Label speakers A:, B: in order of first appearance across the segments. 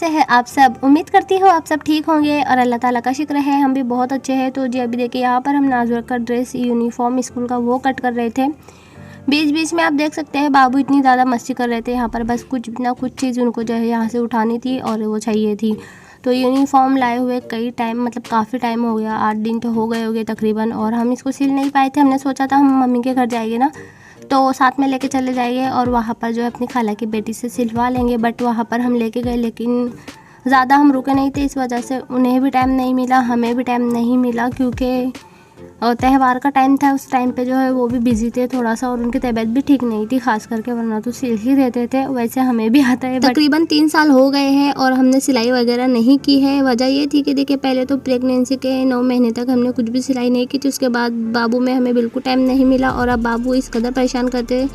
A: कैसे हैं आप सब। उम्मीद करती हूँ आप सब ठीक होंगे और अल्लाह ताला का शुक्र है हम भी बहुत अच्छे हैं। तो जी अभी देखिए यहाँ पर हम नाज़ुर का ड्रेस यूनिफॉर्म स्कूल का वो कट कर रहे थे। बीच बीच में आप देख सकते हैं बाबू इतनी ज़्यादा मस्ती कर रहे थे यहाँ पर, बस कुछ ना कुछ चीज़ उनको जो है यहाँ से उठानी थी और वो चाहिए थी। तो यूनिफॉर्म लाए हुए कई टाइम मतलब काफ़ी टाइम हो गया, 8 दिन तो हो गए तकरीबन, और हम इसको सिल नहीं पाए थे। हमने सोचा था हम मम्मी के घर जाएंगे ना तो साथ में लेके चले जाएंगे और वहाँ पर जो है अपनी खाला की बेटी से सिलवा लेंगे। बट वहाँ पर हम लेके गए लेकिन ज़्यादा हम रुके नहीं थे, इस वजह से उन्हें भी टाइम नहीं मिला, हमें भी टाइम नहीं मिला, क्योंकि त्यौहार का टाइम था। उस टाइम पे जो है वो भी बिज़ी थे थोड़ा सा और उनकी तबीयत भी ठीक नहीं थी खास करके, वरना तो सिल ही देते थे। वैसे हमें भी आता है। तकरीबन 3 साल हो गए हैं और हमने सिलाई वगैरह नहीं की है। वजह ये थी कि देखिए पहले तो प्रेगनेंसी के 9 महीने तक हमने कुछ भी सिलाई नहीं की थी। उसके बाद बाबू में हमें बिल्कुल टाइम नहीं मिला और अब बाबू इस कदर परेशान करते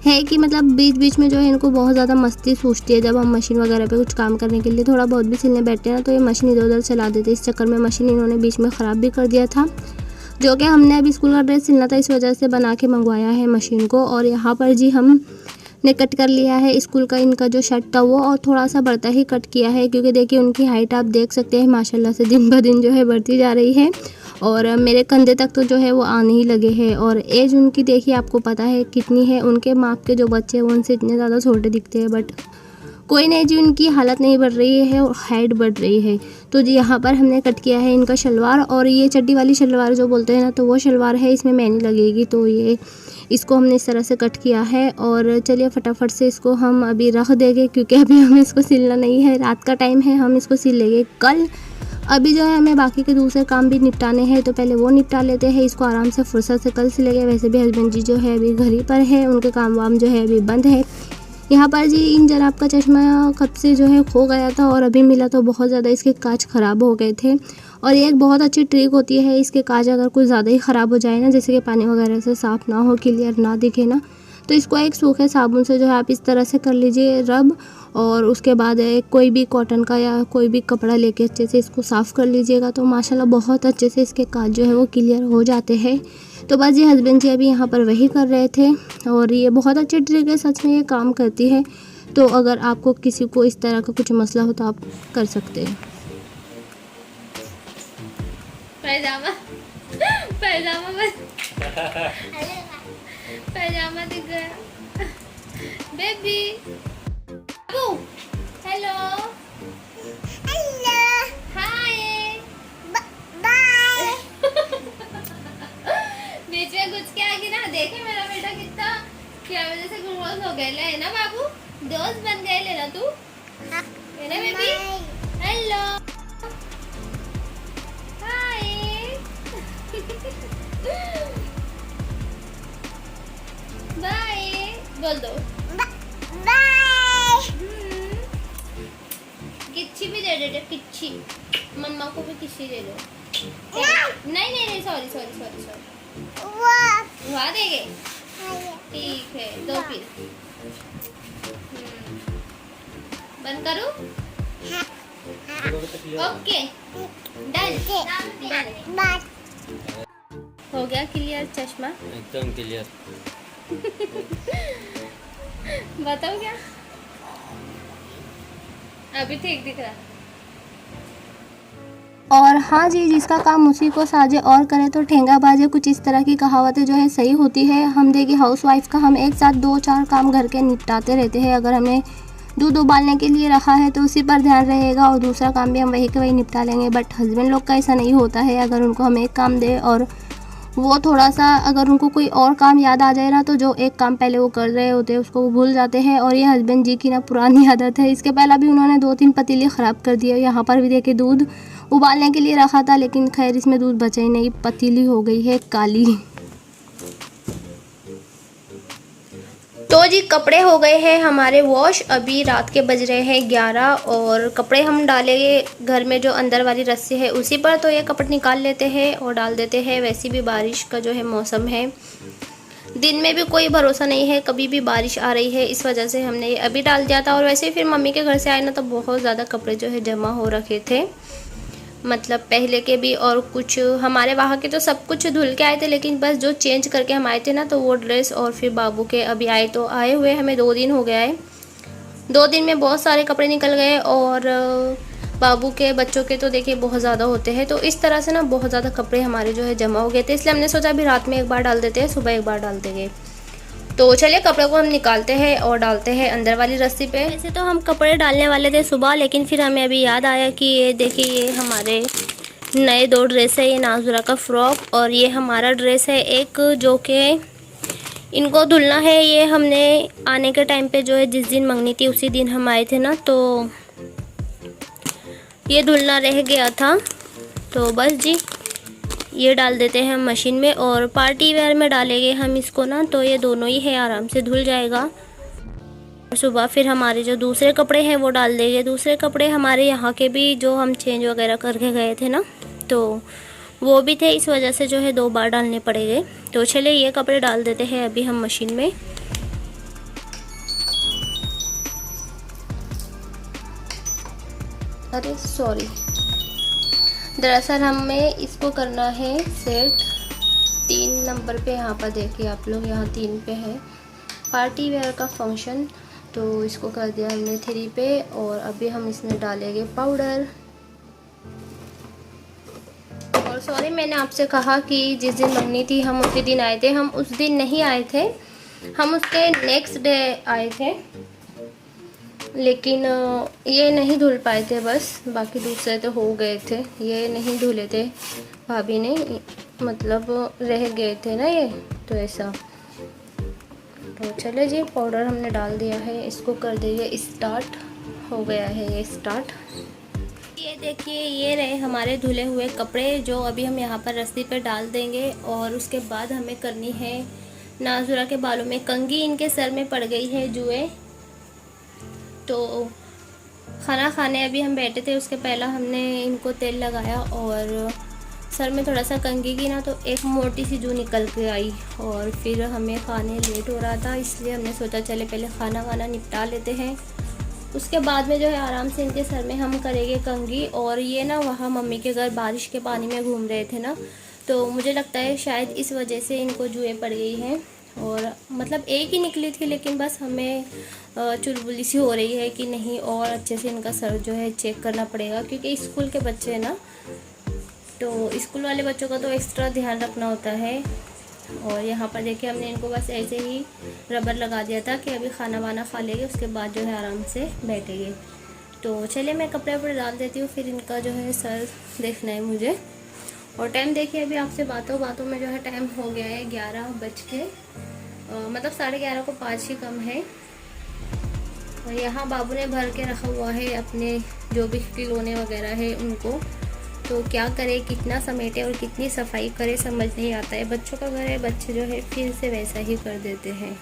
A: है कि मतलब बीच बीच में जो है इनको बहुत ज़्यादा मस्ती सूझती है। जब हम मशीन वगैरह पे कुछ काम करने के लिए थोड़ा बहुत भी सिलने बैठते हैं ना तो ये मशीन इधर उधर चला देते। इस चक्कर में मशीन इन्होंने बीच में ख़राब भी कर दिया था, जो कि हमने अभी स्कूल का ड्रेस सिलना था इस वजह से बना के मंगवाया है मशीन को। और यहाँ पर जी हम ने कट कर लिया है स्कूल का इनका जो शर्ट था वो, और थोड़ा सा बढ़ता ही कट किया है क्योंकि देखिए उनकी हाइट आप देख सकते हैं माशाल्लाह से दिन ब दिन जो है बढ़ती जा रही है और मेरे कंधे तक तो जो है वो आने ही लगे हैं। और एज उनकी देखिए आपको पता है कितनी है, उनके माप के जो बच्चे हैं वो उनसे इतने ज़्यादा छोटे दिखते हैं, बट कोई नहीं जी, उनकी हालत नहीं बढ़ रही है और हाइट बढ़ रही है। तो जी यहाँ पर हमने कट किया है इनका शलवार, और ये चड्डी वाली शलवार जो बोलते हैं ना तो वो शलवार है, इसमें मैनी लगेगी। तो ये इसको हमने इस तरह से कट किया है और चलिए फटाफट से इसको हम अभी रख देंगे क्योंकि अभी हमें इसको सिलना नहीं है, रात का टाइम है, हम इसको सिल लेंगे कल। अभी जो है हमें बाकी के दूसरे काम भी निपटाने हैं तो पहले वो निपटा लेते हैं, इसको आराम से फुर्सत से कल सिलेंगे। वैसे भी हस्बैंड जी जो है अभी घर ही पर है, उनके काम वाम जो है अभी बंद है। यहाँ पर जी इन जनाब का चश्मा कब से जो है खो गया था और अभी मिला तो बहुत ज़्यादा इसके कांच ख़राब हो गए थे। और ये एक बहुत अच्छी ट्रिक होती है, इसके कांच अगर कुछ ज़्यादा ही ख़राब हो जाए ना, जैसे कि पानी वगैरह से साफ़ ना हो, क्लियर ना दिखे ना, तो इसको एक सूखे साबुन से जो है आप इस तरह से कर लीजिए रब, और उसके बाद एक कोई भी कॉटन का या कोई भी कपड़ा लेके अच्छे से इसको साफ़ कर लीजिएगा तो माशाल्लाह बहुत अच्छे से इसके कांच जो है वो क्लियर हो जाते हैं। तो बस ये हस्बैंड जी अभी यहाँ पर वही कर रहे थे और ये बहुत अच्छी ट्रिक है, सच में ये काम करती है। तो अगर आपको किसी को इस तरह का कुछ मसला हो तो आप कर सकते हैं।
B: पैजामा पैजामा पैजामा दिख गया baby. Hello hello hi bye. बीच में कुछ क्या आगे ना देखे मेरा बेटा कितना क्या वजह से गुमराह हो गए ले ना बाबू, दोस्त बन गए ले ना तू है ना बेबी। हेलो हाय बाय बोल दो बाय। किच्ची भी दे दे, किच्ची मम्मा को भी किच्ची दे दो। नहीं नहीं नहीं सॉरी सॉरी सॉरी सॉरी वहाँ देंगे ठीक है दो फिर। बंद करूँ ओके डन। हो गया क्लियर चश्मा
C: एकदम क्लियर।
B: बताओ क्या अभी ठीक दिख रहा।
A: और हाँ जी, जिसका काम उसी को साजे और करे तो ठेंगा बाजे, कुछ इस तरह की कहावतें जो है सही होती है। हम देखिए हाउस वाइफ का हम एक साथ 2-4 काम घर के निपटाते रहते हैं। अगर हमने दूध उबालने के लिए रखा है तो उसी पर ध्यान रहेगा और दूसरा काम भी हम वही के वही निपटा लेंगे। बट हस्बैंड लोग का ऐसा नहीं होता है। अगर उनको हम एक काम दे और वो थोड़ा सा अगर उनको कोई और काम याद आ जाए ना तो जो एक काम पहले वो कर रहे होते हैं उसको वो भूल जाते हैं। और ये हस्बैंड जी की ना पुरानी आदत है, इसके पहले भी उन्होंने 2-3 पतीले ख़राब कर दिए। यहाँ पर भी देखिए दूध उबालने के लिए रखा था लेकिन खैर इसमें दूध बचा ही नहीं, पतीली हो गई है काली। तो जी कपड़े हो गए हैं हमारे वॉश, अभी रात के बज रहे हैं 11 और कपड़े हम डालेंगे घर में जो अंदर वाली रस्सी है उसी पर। तो ये कपड़े निकाल लेते हैं और डाल देते हैं। वैसे भी बारिश का जो है मौसम है, दिन में भी कोई भरोसा नहीं है, कभी भी बारिश आ रही है, इस वजह से हमने ये अभी डाल दिया था। और वैसे फिर मम्मी के घर से आए ना तो बहुत ज़्यादा कपड़े जो है जमा हो रखे थे, मतलब पहले के भी और कुछ हमारे वहाँ के तो सब कुछ धुल के आए थे, लेकिन बस जो चेंज करके हम आए थे ना तो वो ड्रेस और फिर बाबू के अभी आए तो आए हुए हमें 2 दिन हो गया है। 2 दिन में बहुत सारे कपड़े निकल गए और बाबू के बच्चों के तो देखिए बहुत ज़्यादा होते हैं। तो इस तरह से ना बहुत ज़्यादा कपड़े हमारे जो है जमा हो गए थे, इसलिए हमने सोचा अभी रात में एक बार डाल देते हैं, सुबह एक बार डाल देंगे। तो चलिए कपड़ों को हम निकालते हैं और डालते हैं अंदर वाली रस्सी पे। वैसे तो हम कपड़े डालने वाले थे सुबह, लेकिन फिर हमें अभी याद आया कि ये देखिए ये हमारे नए 2 ड्रेस है, ये नाजुरा का फ्रॉक और ये हमारा ड्रेस है एक, जो कि इनको धुलना है। ये हमने आने के टाइम पे जो है जिस दिन मंगनी थी उसी दिन हम आए थे ना, तो ये धुलना रह गया था। तो बस जी ये डाल देते हैं हम मशीन में और पार्टी वेयर में डालेंगे हम इसको ना, तो ये दोनों ही है, आराम से धुल जाएगा। सुबह फिर हमारे जो दूसरे कपड़े हैं वो डाल देंगे। दूसरे कपड़े हमारे यहाँ के भी जो हम चेंज वगैरह करके गए थे ना, तो वो भी थे, इस वजह से जो है 2 बार डालने पड़ेंगे। तो चलिए ये कपड़े डाल देते हैं अभी हम मशीन में। अरे सॉरी, दरअसल हमें इसको करना है सेट 3 नंबर पे। यहाँ पर देखिए आप लोग, यहाँ 3 पे है पार्टी वेयर का फंक्शन, तो इसको कर दिया हमने 3 पे और अभी हम इसमें डालेंगे पाउडर। और सॉरी, मैंने आपसे कहा कि जिस दिन मंगनी थी हम उसी दिन आए थे, हम उस दिन नहीं आए थे, हम उसके नेक्स्ट डे आए थे, लेकिन ये नहीं धुल पाए थे बस, बाकी दूसरे तो हो गए थे, ये नहीं धुले थे भाभी ने, मतलब रह गए थे ना ये, तो ऐसा। तो चले जी पाउडर हमने डाल दिया है, इसको कर देंगे स्टार्ट, हो गया है ये स्टार्ट। ये देखिए ये रहे हमारे धुले हुए कपड़े, जो अभी हम यहाँ पर रस्सी पे डाल देंगे और उसके बाद हमें करनी है नाजुरा के बालों में कंघी। इनके सर में पड़ गई है जुए, तो खाना खाने अभी हम बैठे थे, उसके पहला हमने इनको तेल लगाया और सर में थोड़ा सा कंघी की ना, तो एक मोटी सी जू निकल के आई और फिर हमें खाने लेट हो रहा था, इसलिए हमने सोचा चले पहले खाना वाना निपटा लेते हैं, उसके बाद में जो है आराम से इनके सर में हम करेंगे कंघी। और ये ना वहाँ मम्मी के घर बारिश के पानी में घूम रहे थे ना, तो मुझे लगता है शायद इस वजह से इनको जुएँ पड़ गई हैं, और मतलब एक ही निकली थी, लेकिन बस हमें चुलबुली सी हो रही है कि नहीं और अच्छे से इनका सर जो है चेक करना पड़ेगा, क्योंकि स्कूल के बच्चे हैं ना, तो स्कूल वाले बच्चों का तो एक्स्ट्रा ध्यान रखना होता है। और यहाँ पर देखिए हमने इनको बस ऐसे ही रबर लगा दिया था कि अभी खाना वाना खा लेंगे, उसके बाद जो है आराम से बैठेंगे। तो चलिए मैं कपड़े वपड़े डाल देती हूँ, फिर इनका जो है सर देखना है मुझे। और टाइम देखिए अभी आपसे बातों बातों में जो है टाइम हो गया है 11 बज के, मतलब 11:30 को 5 ही कम है। और यहाँ बाबू ने भर के रखा हुआ है अपने जो भी खिलौने वगैरह है उनको, तो क्या करे, कितना समेटे और कितनी सफाई करे समझ नहीं आता है। बच्चों का घर है, बच्चे जो है फिर से वैसा ही कर देते हैं।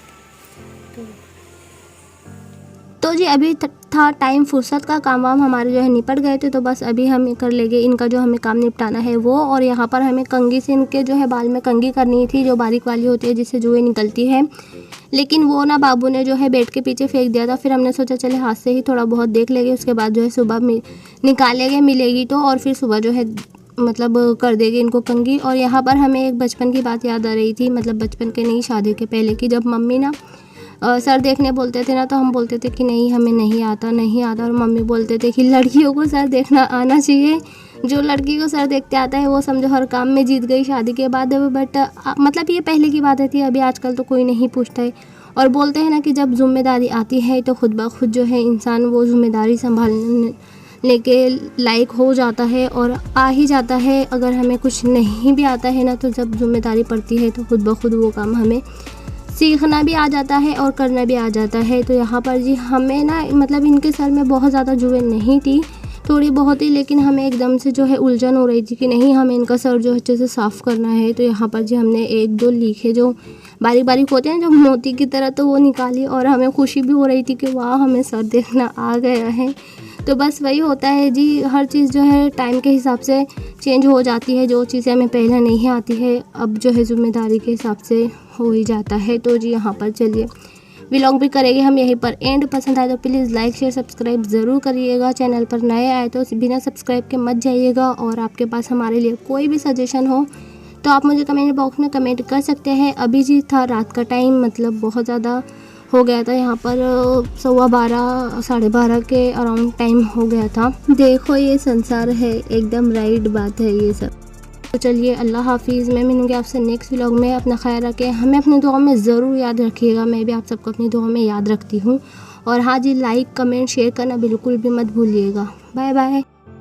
A: तो जी अभी था टाइम फुर्सत का, काम वाम हमारे जो है निपट गए थे, तो बस अभी हम कर लेंगे इनका जो हमें काम निपटाना है वो। और यहाँ पर हमें कंघी से इनके जो है बाल में कंघी करनी थी, जो बारीक वाली होती है जिससे जुएँ निकलती है, लेकिन वो ना बाबू ने जो है बेड के पीछे फेंक दिया था। फिर हमने सोचा चले हाथ से ही थोड़ा बहुत देख लेंगे, उसके बाद जो है सुबह निकालेंगे, मिलेगी तो, और फिर सुबह जो है मतलब कर देंगे इनको कंघी। और यहाँ पर हमें एक बचपन की बात याद आ रही थी, मतलब बचपन के नहीं, शादी के पहले की, जब मम्मी ना सर देखने बोलते थे ना, तो हम बोलते थे कि नहीं हमें नहीं आता नहीं आता, और मम्मी बोलते थे कि लड़कियों को सर देखना आना चाहिए, जो लड़की को सर देखते आता है वो समझो हर काम में जीत गई शादी के बाद। बट मतलब ये पहले की बातें थी, अभी आजकल तो कोई नहीं पूछता है। और बोलते हैं ना कि जब जिम्मेदारी आती है तो खुद ब खुद जो है इंसान वो जिम्मेदारी संभालने के लायक हो जाता है और आ ही जाता है। अगर हमें कुछ नहीं भी आता है ना, तो जब जिम्मेदारी पड़ती है तो खुद ब खुद वो काम हमें सीखना भी आ जाता है और करना भी आ जाता है। तो यहाँ पर जी हमें ना मतलब इनके सर में बहुत ज़्यादा जुएँ नहीं थी, थोड़ी बहुत ही, लेकिन हमें एकदम से जो है उलझन हो रही थी कि नहीं हमें इनका सर जो अच्छे से साफ़ करना है। तो यहाँ पर जी हमने 1-2 लीखे जो बारीक बारीक होते हैं जो मोती की तरह, तो वो निकाली, और हमें खुशी भी हो रही थी कि वाह हमें सर देखना आ गया है। तो बस वही होता है जी, हर चीज़ जो है टाइम के हिसाब से चेंज हो जाती है, जो चीज़ें हमें पहले नहीं आती है अब जो है जिम्मेदारी के हिसाब से हो ही जाता है। तो जी यहाँ पर चलिए व्लॉग भी करेंगे हम यहीं पर एंड। पसंद आए तो प्लीज़ लाइक शेयर सब्सक्राइब ज़रूर करिएगा। चैनल पर नए आए तो बिना सब्सक्राइब के मत जाइएगा। और आपके पास हमारे लिए कोई भी सजेशन हो तो आप मुझे कमेंट बॉक्स में कमेंट कर सकते हैं। अभी जी था रात का टाइम, मतलब बहुत ज़्यादा हो गया था यहाँ पर 12:15 12:30 के अराउंड टाइम हो गया था। देखो ये संसार है, एकदम राइट बात है ये सब। तो चलिए अल्लाह हाफिज़, मैं मिलूँगी आपसे नेक्स्ट व्लॉग में। अपना ख्याल रखें, हमें अपनी दुआ में ज़रूर याद रखिएगा। मैं भी आप सबको अपनी दुआ में याद रखती हूँ। और हाँ जी, लाइक कमेंट शेयर करना बिल्कुल भी मत भूलिएगा। Bye bye.